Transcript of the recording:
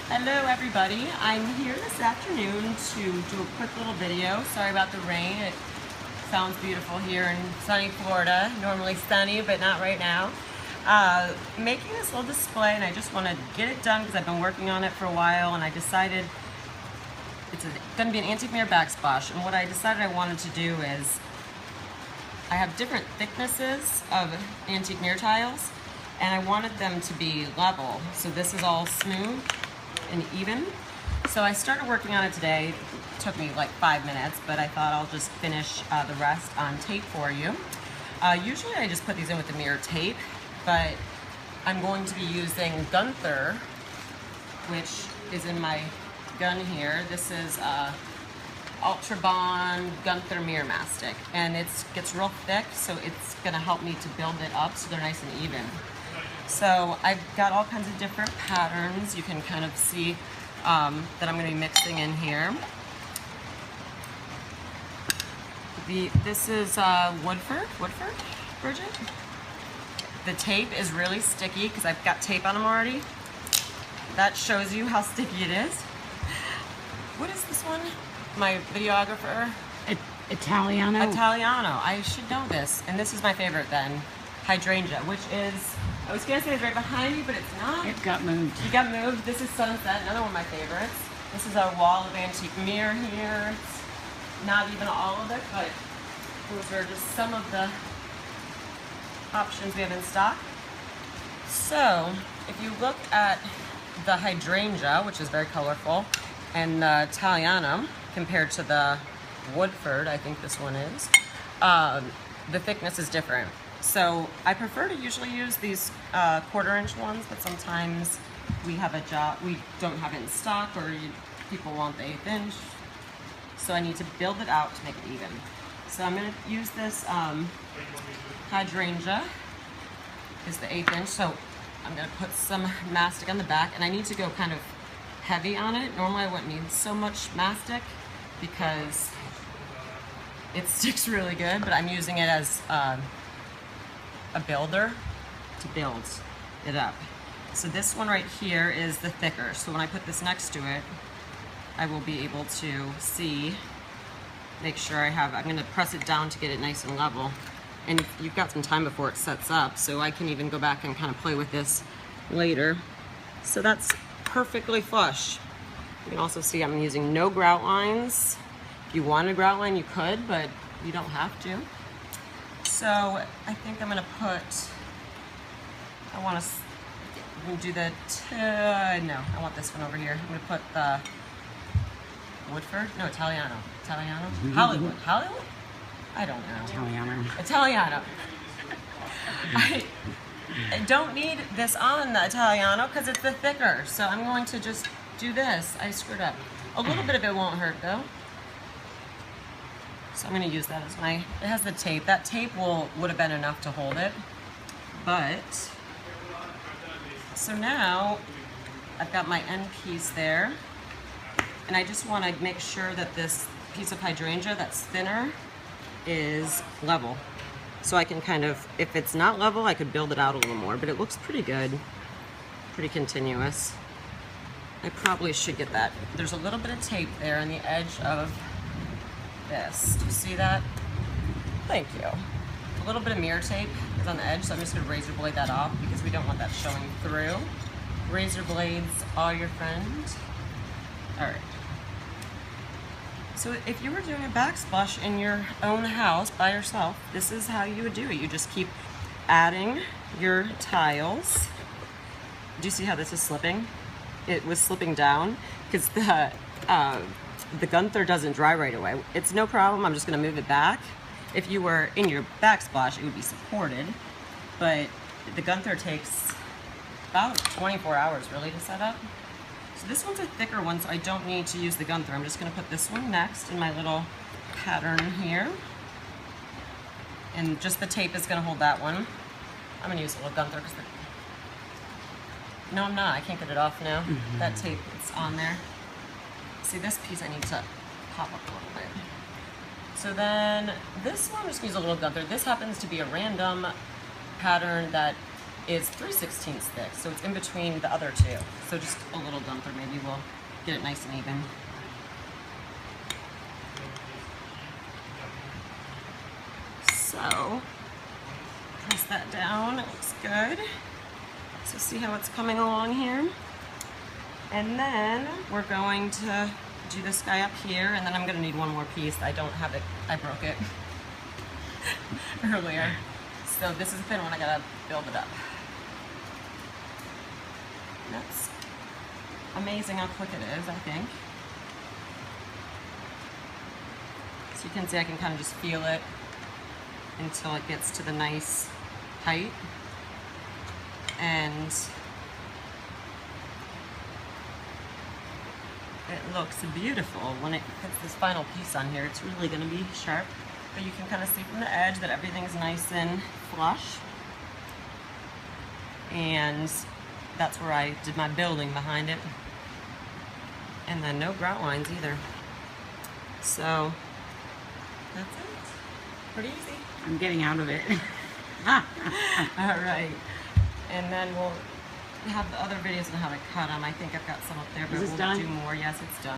Hello everybody, I'm here this afternoon to do a quick little video. Sorry about the rain. It sounds beautiful here in sunny Florida. Normally sunny, but not right now. Making this little display, and I just want to get it done because I've been working on it for a while, and I decided it's going to be an antique mirror backsplash. And what I decided I wanted to do is I have different thicknesses of antique mirror tiles, and I wanted them to be level. So this is all smooth and even. So I started working on it today. It took me like 5 minutes, but I thought I'll just finish the rest on tape for you. Usually I just put these in with the mirror tape, but I'm going to be using Gunther, which is in my gun here. This is Ultra Bond Gunther mirror mastic, and it gets real thick, so it's gonna help me to build it up so they're nice and even. So I've got all kinds of different patterns. You can kind of see that I'm going to be mixing in here. This is Woodford Virgin. The tape is really sticky because I've got tape on them already. That shows you how sticky it is. What is this one? My videographer? Italiano. Italiano. I should know this. And this is my favorite then. Hydrangea, which is, I was gonna say it's right behind me, but it's not. It got moved. You got moved. This is Sunset, another one of my favorites. This is our wall of antique mirror here. It's not even all of it, but those are just some of the options we have in stock. So, if you look at the Hydrangea, which is very colorful, and the Italiano, compared to the Woodford, I think this one is, the thickness is different. So I prefer to usually use these 1/4 inch ones, but sometimes we don't have it in stock, or people want the 1/8 inch. So I need to build it out to make it even. So I'm going to use this Hydrangea, is the 1/8 inch. So I'm going to put some mastic on the back, and I need to go kind of heavy on it. Normally I wouldn't need so much mastic because it sticks really good, but I'm using it as a builder to build it up. So this one right here is the thicker. So when I put this next to it, I will be able to see, make sure I'm gonna press it down to get it nice and level. And you've got some time before it sets up, so I can even go back and kind of play with this later. So that's perfectly flush. You can also see I'm using no grout lines. If you want a grout line, you could, but you don't have to. So I think I'm gonna I want to do the, no, I want this one over here. I'm gonna put the Woodford, no, Italiano. Hollywood, I don't know. Italiano. I don't need this on the Italiano because it's the thicker, so I'm going to just do this. I screwed up. A little bit of it won't hurt though. So I'm going to use that as it has the tape. That tape would have been enough to hold it. But, so now I've got my end piece there. And I just want to make sure that this piece of Hydrangea that's thinner is level. So I can kind of, if it's not level, I could build it out a little more. But it looks pretty good, pretty continuous. I probably should get that. There's a little bit of tape there on the edge of this. Do you see that? Thank you. A little bit of mirror tape is on the edge, so I'm just going to razor blade that off because we don't want that showing through. Razor blades are your friend. Alright. So if you were doing a backsplash in your own house by yourself, this is how you would do it. You just keep adding your tiles. Do you see how this is slipping? It was slipping down because the Gunther doesn't dry right away. It's no problem, I'm just gonna move it back. If you were in your backsplash, it would be supported, but the Gunther takes about 24 hours really to set up. So this one's a thicker one, so I don't need to use the Gunther. I'm just gonna put this one next in my little pattern here. And just the tape is gonna hold that one. I'm gonna use a little Gunther because no, I'm not, I can't get it off now. That tape, it's on there. See, this piece I need to pop up a little bit. So then this one, I'm just gonna use a little Gunther. This happens to be a random pattern that is 3/16 thick, so it's in between the other two. So just a little dumper maybe will get it nice and even. So press that down, it looks good. So see how it's coming along here? And then we're going to do this guy up here, and then I'm gonna need one more piece. I don't have it, I broke it earlier. So this is a thin one, I gotta build it up. That's amazing how quick it is, I think. So you can see I can kind of just feel it until it gets to the nice height. And it looks beautiful when it puts this final piece on here. It's really going to be sharp, but you can kind of see from the edge that everything's nice and flush. And that's where I did my building behind it. And then no grout lines either. So that's it. Pretty easy. I'm getting out of it. All right. And then we'll have the other videos on how to cut them. I think I've got some up there, but Is this we'll done? do more. Yes, it's done.